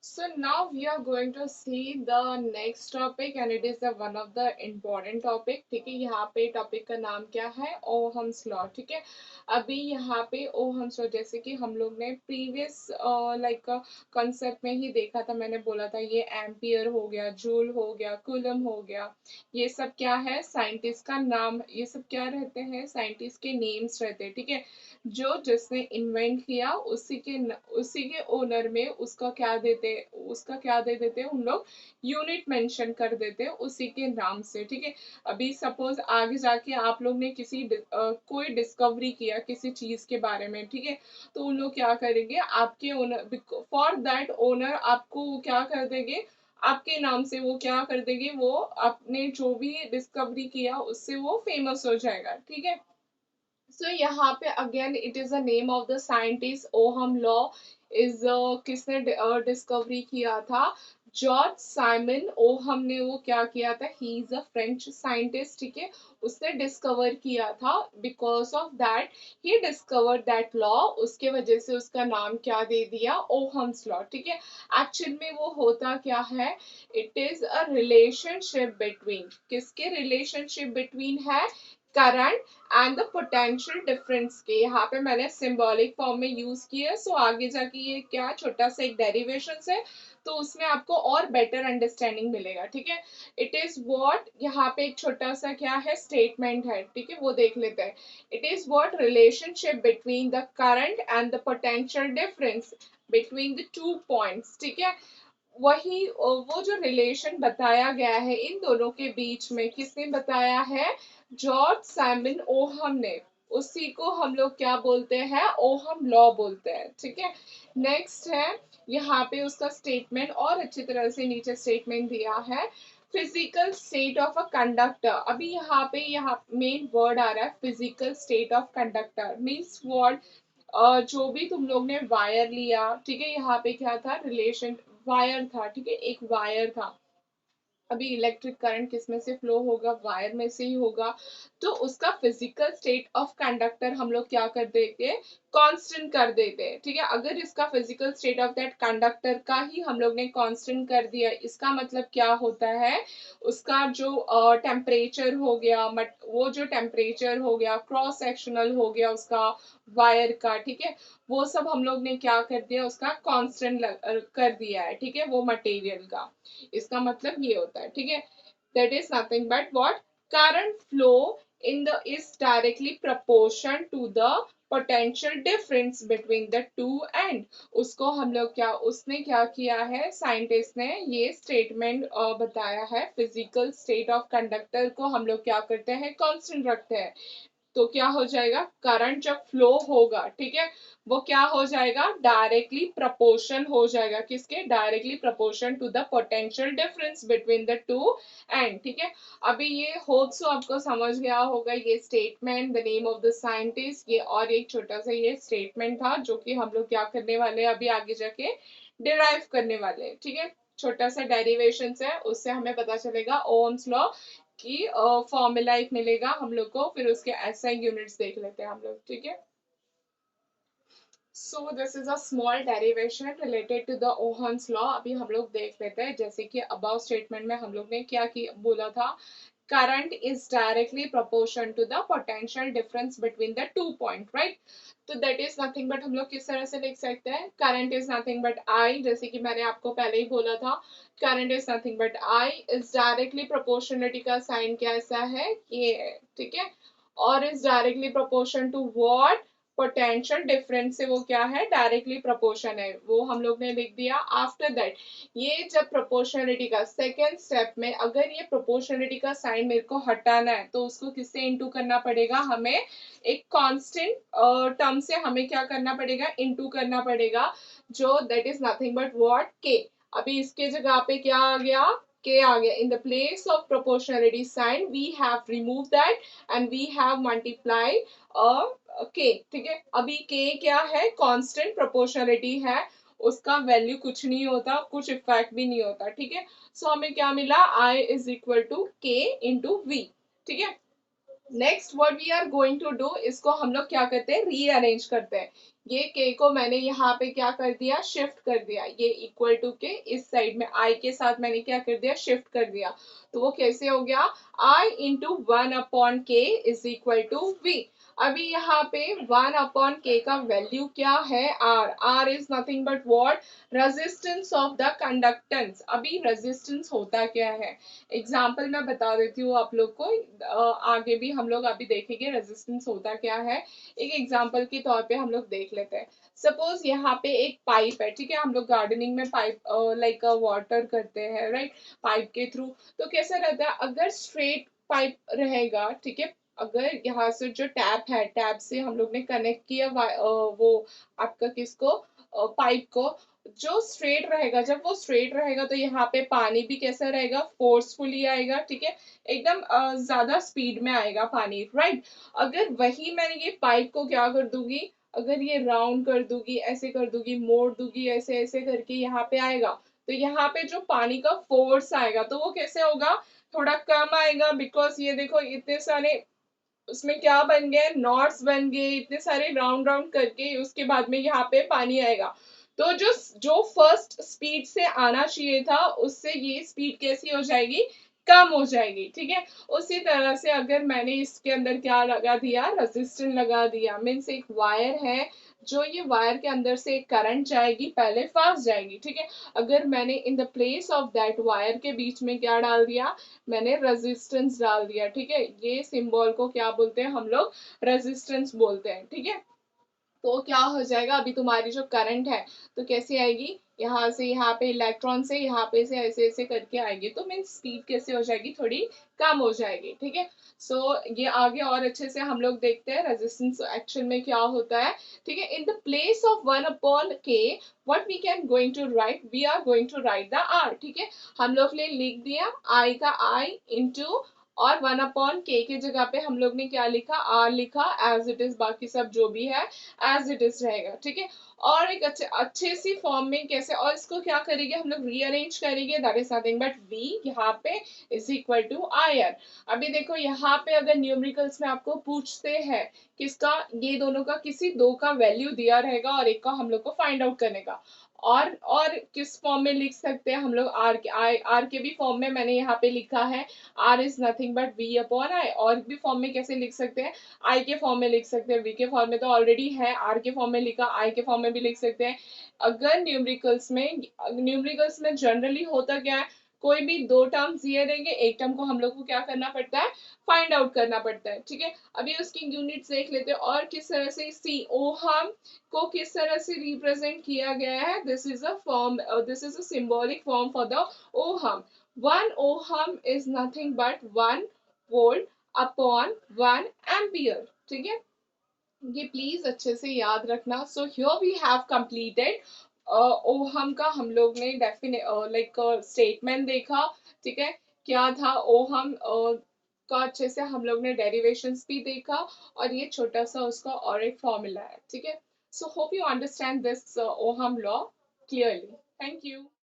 So now we are going to see the next topic and it is the one of the important topic. ठीक है, यहाँ पे topic का नाम क्या है? Ohm's law. ठीक है, अभी यहाँ पे ओहम्स लॉ जैसे कि हम लोग ने प्रीवियस लाइक कॉन्सेप्ट में ही देखा था. मैंने बोला था ये एम्पियर हो गया, जूल हो गया, कूलम हो गया, ये सब क्या है? साइंटिस्ट का नाम. ये सब क्या रहते हैं? साइंटिस्ट के नेम्स रहते हैं. ठीक है, जो जिसने इन्वेंट किया उसी के ओनर में उसका क्या दे देते हैं उन लोग? यूनिट मेंशन कर देते हैं उसी के नाम से. ठीक है, अभी सपोज आगे जाके आप लोग ने कोई डिस्कवरी किया किसी चीज के बारे में. ठीक है, तो उन लोग क्या करेंगे? आपके ओनर, फॉर दैट ओनर आपको वो क्या कर देंगे? आपके नाम से वो क्या कर देंगे? वो आपने जो भी डिस्कवरी किया उससे वो फेमस हो जाएगा. ठीक है, सो यहाँ पे again it is the name of the scientist. Ohm law is किसने डिस्कवरी किया था? जॉर्ज साइमन ओहम ने वो क्या किया था? He is a French scientist. ठीक है, उसने डिस्कवर किया था. Because of that he discover that law. उसके वजह से उसका नाम क्या दे दिया? Ohm's law. ठीक है, एक्चुअल में वो होता क्या है? It is a relationship between, किसके रिलेशनशिप बिटवीन है? Current and the potential difference के. यहाँ पे मैंने सिंबॉलिक फॉर्म में यूज किया. सो आगे जाके ये क्या छोटा सा एक डेरिवेशन है, तो उसमें आपको और बेटर अंडरस्टैंडिंग मिलेगा. ठीक है, इट इज व्हाट, यहाँ पे एक छोटा सा क्या है? स्टेटमेंट है. ठीक है, वो देख लेते हैं. It is what relationship between the current and the potential difference between the two points. ठीक है, वही वो जो रिलेशन बताया गया है इन दोनों के बीच में, किसने बताया है? जॉर्ज सैमन ओहम ने. उसी को हम लोग क्या बोलते हैं? ओहम लॉ बोलते हैं. ठीक है, नेक्स्ट है यहाँ पे उसका स्टेटमेंट और अच्छी तरह से नीचे स्टेटमेंट दिया है. Physical state of a conductor. अभी यहाँ मेन वर्ड आ रहा है physical state of conductor. Means word जो भी तुम लोग ने वायर लिया. ठीक है, यहाँ पे क्या था? रिलेशन वायर था. ठीक है, एक वायर था. अभी इलेक्ट्रिक करंट किस में से फ्लो होगा? वायर में से ही होगा. तो उसका फिजिकल स्टेट ऑफ कंडक्टर हम लोग क्या कर देंगे? कांस्टेंट कर देते हैं. ठीक है, अगर इसका physical state of that conductor का ही हम लोग ने कांस्टेंट कर दिया, इसका मतलब क्या होता है? उसका जो टेम्परेचर हो गया, वो जो टेम्परेचर हो गया, क्रॉस सेक्शनल हो गया उसका वायर का. ठीक है, वो सब हम लोग ने क्या कर दिया? उसका कांस्टेंट कर दिया है. ठीक है, वो मटेरियल का. इसका मतलब ये होता है. ठीक है, that is nothing but what? Current flow in the is directly proportion to the potential difference between the two end. उसको हम लोग क्या, उसने क्या किया है? साइंटिस्ट ने ये स्टेटमेंट बताया है. फिजिकल स्टेट ऑफ कंडक्टर को हम लोग क्या करते हैं? कांस्टेंट रखते हैं. तो क्या हो जाएगा? करंट जब फ्लो होगा, ठीक है, वो क्या हो जाएगा? डायरेक्टली प्रपोर्शन हो जाएगा. किसके? Directly proportion to the potential difference between the two end. ठीक है, अभी ये होप सो आपको समझ गया होगा. ये statement, the name of the scientist, ये और एक छोटा सा ये स्टेटमेंट था जो कि हम लोग क्या करने वाले हैं अभी आगे जाके? डिराइव करने वाले हैं. ठीक है, छोटा सा डेरिवेशन है, उससे हमें पता चलेगा ओम्स लॉ की फॉर्मूला एक मिलेगा हम लोग को. फिर उसके एसआई यूनिट्स देख लेते हैं हम लोग. ठीक है, so this is a small derivation related to the Ohm's law. अभी हम लोग देख लेते हैं. जैसे कि अबाउ स्टेटमेंट में हम लोग ने क्या बोला था? current is directly proportion to the potential difference between the two point, right? तो that is nothing but हम लोग किस तरह से लिख सकते हैं? current is nothing but I, जैसे कि मैंने आपको पहले ही बोला था, current is nothing but I is directly proportionality का साइन कैसा है? ये है. ठीक है, और is directly proportion to what? Potential difference से वो क्या है? डायरेक्टली प्रोपोर्शन है. वो हम लोग ने लिख दिया. आफ्टर दैट ये जब प्रोपोर्शनलिटी का सेकेंड स्टेप में अगर ये प्रोपोर्शनलिटी का साइन मेरे को हटाना है तो उसको किससे इनटू करना पड़ेगा? हमें एक कांस्टेंट टर्म से हमें क्या करना पड़ेगा? इनटू करना पड़ेगा, जो that is nothing but what? के. अभी इसके जगह पे क्या आ गया? के आ गया. In the place of proportionality sign we have remove that and we have multiply K. ठीक है, अभी के क्या है? कांस्टेंट प्रोपोर्शनलिटी है, उसका वैल्यू कुछ नहीं होता, कुछ इफेक्ट भी नहीं होता. ठीक है, सो हमें क्या मिला? I is equal to K into V. ठीक है, next what we are going to do, इसको हम लोग क्या करते हैं, रीअरेंज करते हैं। ये के को मैंने यहाँ पे क्या कर दिया, शिफ्ट कर दिया, ये इक्वल टू के इस साइड में आई के साथ मैंने क्या कर दिया, शिफ्ट कर दिया। तो वो कैसे हो गया, आई इंटू वन अपॉन के इज इक्वल टू वी। अभी यहाँ पे वन अपॉन के का वैल्यू क्या है, R. R is nothing but what, resistance of the conductance. अभी रेजिस्टेंस होता क्या है, एग्जाम्पल मैं बता देती हूँ आप लोग को, आगे भी हम लोग अभी देखेंगे रेजिस्टेंस होता क्या है। एक एग्जाम्पल के तौर पे हम लोग देख लेते हैं। सपोज यहाँ पे एक पाइप है, ठीक है, हम लोग गार्डनिंग में पाइप लाइक वाटर करते हैं, राइट, पाइप के थ्रू। तो कैसा रहता है, अगर स्ट्रेट पाइप रहेगा, ठीक है, अगर यहाँ से जो टैप है, टैप से हम लोग ने कनेक्ट किया वो आपका किसको, पाइप को, जो स्ट्रेट रहेगा, जब वो स्ट्रेट रहेगा तो यहाँ पे पानी भी कैसा रहेगा, फोर्सफुली आएगा, ठीक है, एकदम ज्यादा स्पीड में आएगा पानी, राइट। अगर वही मैंने ये पाइप को क्या कर दूंगी, अगर ये राउंड कर दूंगी, ऐसे कर दूंगी, मोड़ दूंगी, ऐसे ऐसे करके यहाँ पे आएगा, तो यहाँ पे जो पानी का फोर्स आएगा तो वो कैसे होगा, थोड़ा कम आएगा। बिकॉज ये देखो इतने सारे उसमें क्या बन गए, नॉट्स बन गए, इतने सारे राउंड राउंड करके उसके बाद में यहाँ पे पानी आएगा। तो जो जो फर्स्ट स्पीड से आना चाहिए था उससे ये स्पीड कैसी हो जाएगी, कम हो जाएगी, ठीक है। उसी तरह से अगर मैंने इसके अंदर क्या लगा दिया, रेजिस्टेंस लगा दिया, मीन्स एक वायर है, जो ये वायर के अंदर से एक करंट जाएगी, पहले फास्ट जाएगी, ठीक है। अगर मैंने इन the place of that wire के बीच में क्या डाल दिया, मैंने रेजिस्टेंस डाल दिया, ठीक है। ये सिंबल को क्या बोलते हैं हम लोग, रेजिस्टेंस बोलते हैं, ठीक है। तो क्या हो जाएगा, अभी तुम्हारी जो करंट है तो कैसे आएगी, यहाँ से यहाँ पे इलेक्ट्रॉन से यहाँ पे से ऐसे ऐसे करके आएगी, तो मीन स्पीड कैसे हो जाएगी, थोड़ी कम हो जाएगी, ठीक है। सो ये आगे और अच्छे से हम लोग देखते हैं रेजिस्टेंस एक्शन में क्या होता है, ठीक है। In the place of one upon K what we can going to write, we are going to write the R, ठीक है। हम लोग ने लिख दिया आई का आई इंटू, और वन अपॉन के जगह पे हम लोग ने क्या लिखा, आर लिखा, एज इट इज, बाकी सब जो भी है एज इट इज रहेगा, ठीक है। और एक अच्छे अच्छे सी फॉर्म में कैसे, और इसको क्या करेंगे हम लोग, रीअरेंज करेंगे, that is nothing but V यहाँ पे is equal to I R. अभी देखो यहाँ पे अगर न्यूमेरिकल्स में आपको पूछते हैं किसका, ये दोनों का किसी दो का वैल्यू दिया रहेगा और एक का हम लोग को फाइंड आउट करने का, और किस फॉर्म में लिख सकते हैं हम लोग, आर के, आर के भी फॉर्म में मैंने यहाँ पे लिखा है, R is nothing but V upon I. और भी फॉर्म में कैसे लिख सकते हैं, आई के फॉर्म में लिख सकते हैं, वी के फॉर्म में तो ऑलरेडी है, आर के फॉर्म में लिखा, आई के फॉर्म में भी लिख सकते हैं। अगर न्यूमेरिकल्स में जनरली होता क्या है, कोई भी दो टर्म्स दिए रहेंगे, एक टर्म को हम लोग को क्या करना पड़ता है, फाइंड आउट करना पड़ता है, ठीक है। अभी उसकी यूनिट्स देख लेते हैं, और किस तरह से सी ओहम को किस तरह से रिप्रेजेंट किया गया है, this is a form, this is a symbolic form for the ohm. One ohm is nothing but one volt upon one ampere, ठीक है। ये प्लीज अच्छे से याद रखना। So here we have completed ohm का, हम लोग ने डेफिनेट लाइक स्टेटमेंट देखा, ठीक है, क्या था ओहम का, अच्छे से हम लोग ने डेरिवेशंस भी देखा, और ये छोटा सा उसका और एक फॉर्मूला है, ठीक है। So hope you understand this ohm law clearly. Thank you.